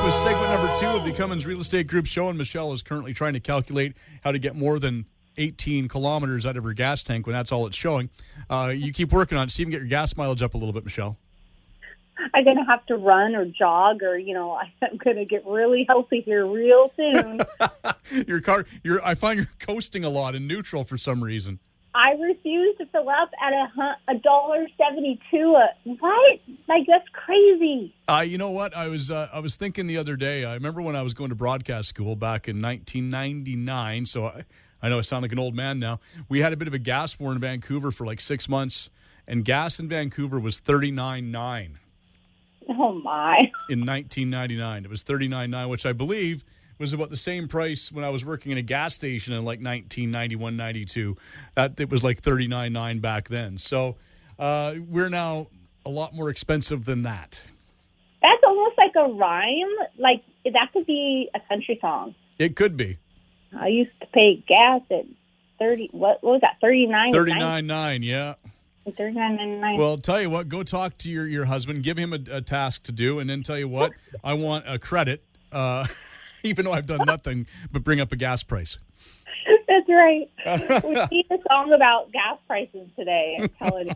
with segment number 2 of the Cummins Real Estate Group show, and Michele is currently trying to calculate how to get more than 18 kilometers out of her gas tank when that's all it's showing. You keep working on it. See if you can get your gas mileage up a little bit, Michele. I'm going to have to run or jog or, I'm going to get really healthy here real soon. Your car, I find you're coasting a lot in neutral for some reason. I refuse to fill up at $1.72. What? Like, that's crazy. You know what? I was thinking the other day, I remember when I was going to broadcast school back in 1999, so I know I sound like an old man now. We had a bit of a gas war in Vancouver for like 6 months, and gas in Vancouver was $39.9. Oh, my. In 1999. It was $39.9, which I believe was about the same price when I was working in a gas station in like 1991, 92. It was like $39.9 back then. So we're now a lot more expensive than that. That's almost like a rhyme. Like, that could be a country song. It could be. I used to pay gas at what was that, $39.9? $39.9, yeah. $39.99. Well, tell you what, go talk to your husband, give him a task to do, and then tell you what, I want a credit, even though I've done nothing but bring up a gas price. That's right. We need a song about gas prices today, I'm telling you.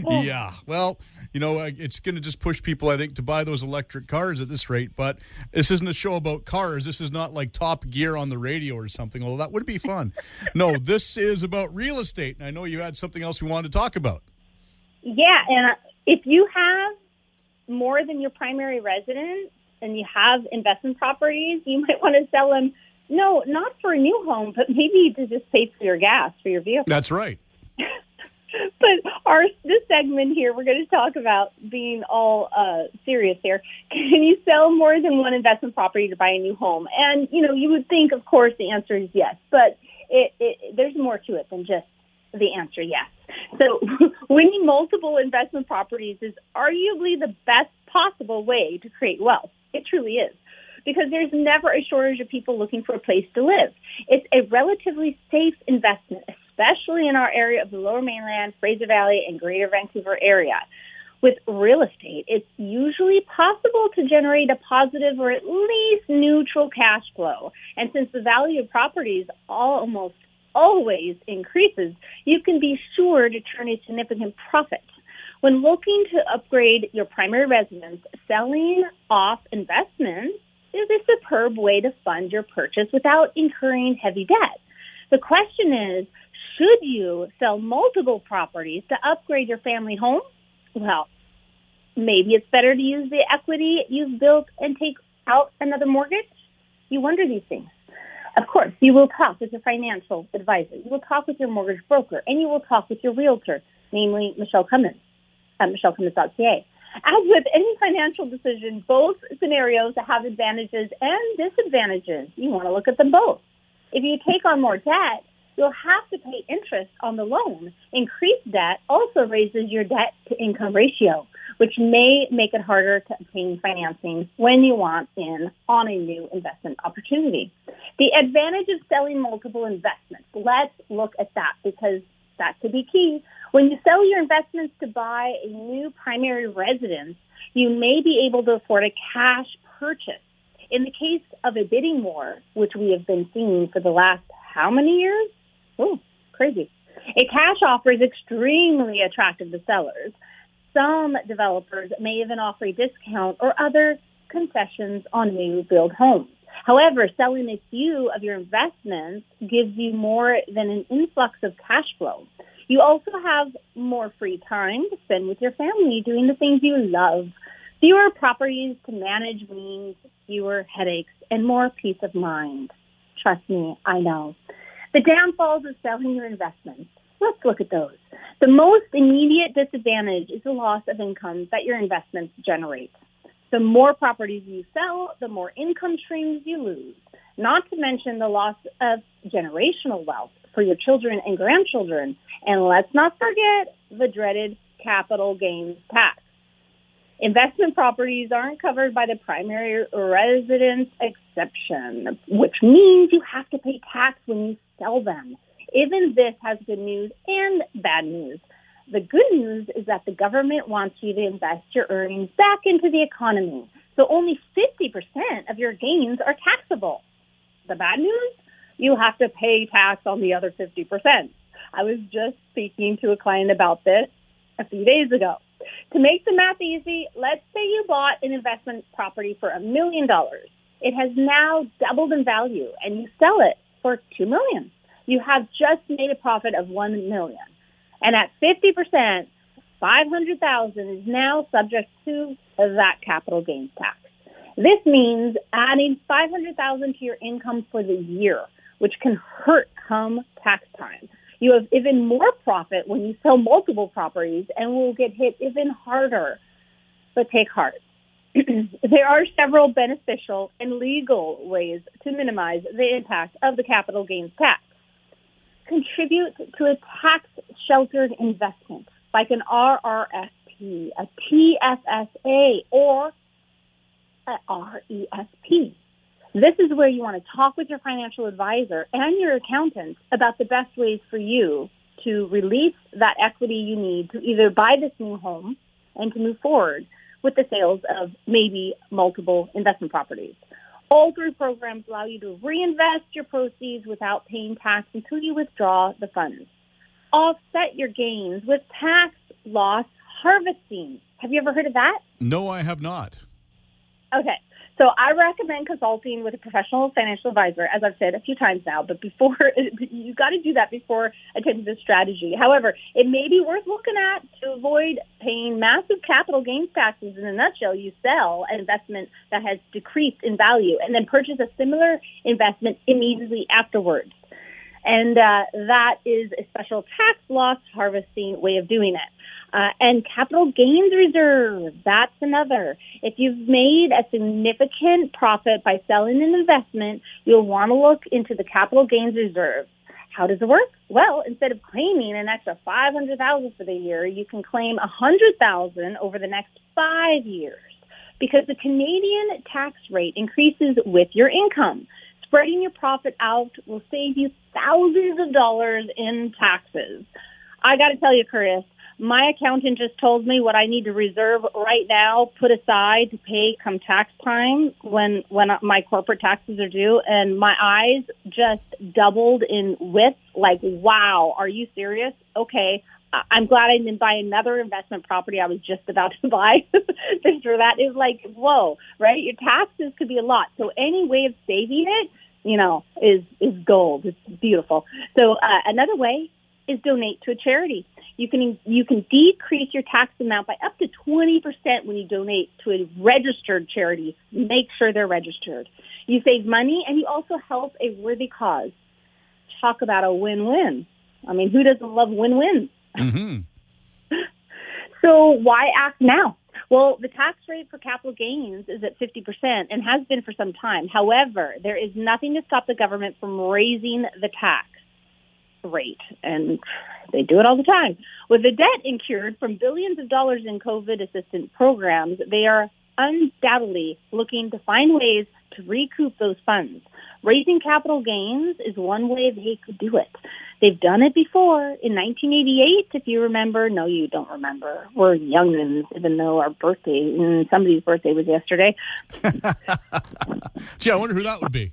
Yeah, well, it's going to just push people, I think, to buy those electric cars at this rate. But this isn't a show about cars. This is not like Top Gear on the radio or something, although that would be fun. No, this is about real estate. And I know you had something else we wanted to talk about. Yeah, and if you have more than your primary residence and you have investment properties, you might want to sell them, no, not for a new home, but maybe to just pay for your gas for your vehicle. That's right. But this segment here, we're going to talk about being all serious here. Can you sell more than one investment property to buy a new home? And, you would think, of course, the answer is yes. But there's more to it than just the answer yes. So winning multiple investment properties is arguably the best possible way to create wealth. It truly is. Because there's never a shortage of people looking for a place to live. It's a relatively safe investment, especially in our area of the Lower Mainland, Fraser Valley, and Greater Vancouver area. With real estate, it's usually possible to generate a positive or at least neutral cash flow. And since the value of properties almost always increases, you can be sure to turn a significant profit. When looking to upgrade your primary residence, selling off investments is a superb way to fund your purchase without incurring heavy debt. The question is, should you sell multiple properties to upgrade your family home? Well, maybe it's better to use the equity you've built and take out another mortgage. You wonder these things. Of course, you will talk with your financial advisor. You will talk with your mortgage broker, and you will talk with your realtor, namely Michele Cummins at MicheleCummins.ca. As with any financial decision, both scenarios have advantages and disadvantages. You want to look at them both. If you take on more debt, you'll have to pay interest on the loan. Increased debt also raises your debt-to-income ratio, which may make it harder to obtain financing when you want in on a new investment opportunity. The advantage of selling multiple investments, let's look at that because that could be key. When you sell your investments to buy a new primary residence, you may be able to afford a cash purchase. In the case of a bidding war, which we have been seeing for the last how many years? Oh, crazy. A cash offer is extremely attractive to sellers. Some developers may even offer a discount or other concessions on new build homes. However, selling a few of your investments gives you more than an influx of cash flow. You also have more free time to spend with your family doing the things you love. Fewer properties to manage means fewer headaches and more peace of mind. Trust me, I know. The downfalls of selling your investments. Let's look at those. The most immediate disadvantage is the loss of income that your investments generate. The more properties you sell, the more income streams you lose, not to mention the loss of generational wealth for your children and grandchildren. And let's not forget the dreaded capital gains tax. Investment properties aren't covered by the primary residence exception, which means you have to pay tax when you sell them. Even this has good news and bad news. The good news is that the government wants you to invest your earnings back into the economy. So only 50% of your gains are taxable. The bad news? You have to pay tax on the other 50%. I was just speaking to a client about this a few days ago. To make the math easy, let's say you bought an investment property for $1 million. It has now doubled in value, and you sell it for $2 million. You have just made a profit of $1 million. And at 50%, $500,000 is now subject to that capital gains tax. This means adding $500,000 to your income for the year, which can hurt come tax time. You have even more profit when you sell multiple properties and will get hit even harder. But take heart. There are several beneficial and legal ways to minimize the impact of the capital gains tax. Contribute to a tax-sheltered investment like an RRSP, a TFSA, or a RESP. This is where you want to talk with your financial advisor and your accountant about the best ways for you to release that equity you need to either buy this new home and to move forward with the sales of maybe multiple investment properties. All three programs allow you to reinvest your proceeds without paying tax until you withdraw the funds. Offset your gains with tax loss harvesting. Have you ever heard of that? No, I have not. Okay. So I recommend consulting with a professional financial advisor, as I've said a few times now, but you've got to do that before attempting this strategy. However, it may be worth looking at to avoid paying massive capital gains taxes. In a nutshell, you sell an investment that has decreased in value and then purchase a similar investment immediately afterwards. And that is a special tax loss harvesting way of doing it. And capital gains reserve, that's another. If you've made a significant profit by selling an investment, you'll want to look into the capital gains reserve. How does it work? Well, instead of claiming an extra $500,000 for the year, you can claim $100,000 over the next 5 years because the Canadian tax rate increases with your income. Spreading your profit out will save you thousands of dollars in taxes. I got to tell you, Curtis, my accountant just told me what I need to reserve right now, put aside to pay come tax time when my corporate taxes are due, and my eyes just doubled in width. Like, wow, are you serious? Okay, I'm glad I didn't buy another investment property I was just about to buy. For that is like, whoa, right? Your taxes could be a lot. So any way of saving it, is gold. It's beautiful. So another way is donate to a charity. You can decrease your tax amount by up to 20% when you donate to a registered charity. Make sure they're registered. You save money and you also help a worthy cause. Talk about a win-win. I mean, who doesn't love win-wins? Mm-hmm. So why act now? Well, the tax rate for capital gains is at 50% and has been for some time. However, there is nothing to stop the government from raising the tax rate, and they do it all the time. With the debt incurred from billions of dollars in COVID assistance programs, they are undoubtedly looking to find ways to recoup those funds. Raising capital gains is one way they could do it. They've done it before in 1988, if you remember. No, you don't remember. We're youngins, even though our birthday, somebody's birthday was yesterday. Gee, I wonder who that would be.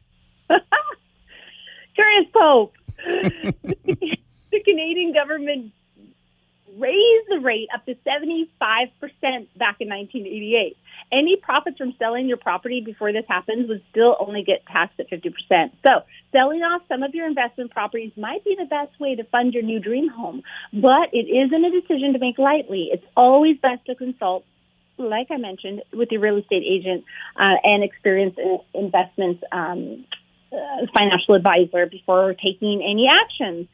Curious Pope. The Canadian government raised the rate up to 75% back in 1988. Any profits from selling your property before this happens would still only get taxed at 50%. So selling off some of your investment properties might be the best way to fund your new dream home, but it isn't a decision to make lightly. It's always best to consult, like I mentioned, with your real estate agent and experienced investments financial advisor before taking any actions.